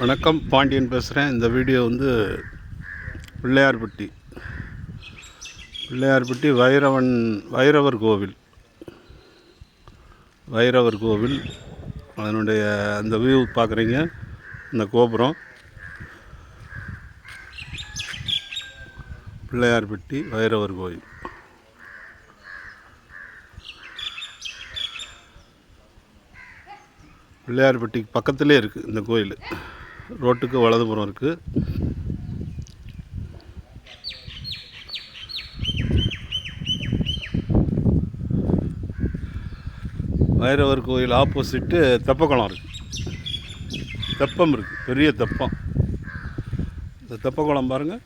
வணக்கம், பாண்டியன் பேசுகிறேன். இந்த வீடியோ வந்து பிள்ளையார்பட்டி வைரவர் கோவில் அதனுடைய அந்த வியூ பார்க்குறீங்க. இந்த கோபுரம் பிள்ளையார்பட்டி வைரவர் கோவில். பிள்ளையார்பட்டிக்கு பக்கத்திலே இருக்குது இந்த கோயில். ரோட்டுக்கு வலதுபுறம் இருக்குது. வைரவர் கோயில் ஆப்போசிட்டு தெப்பக்குளம் இருக்குது. தெப்பம் இருக்குது, பெரிய தெப்பம். இந்த தெப்பக்குளம் பாருங்கள்.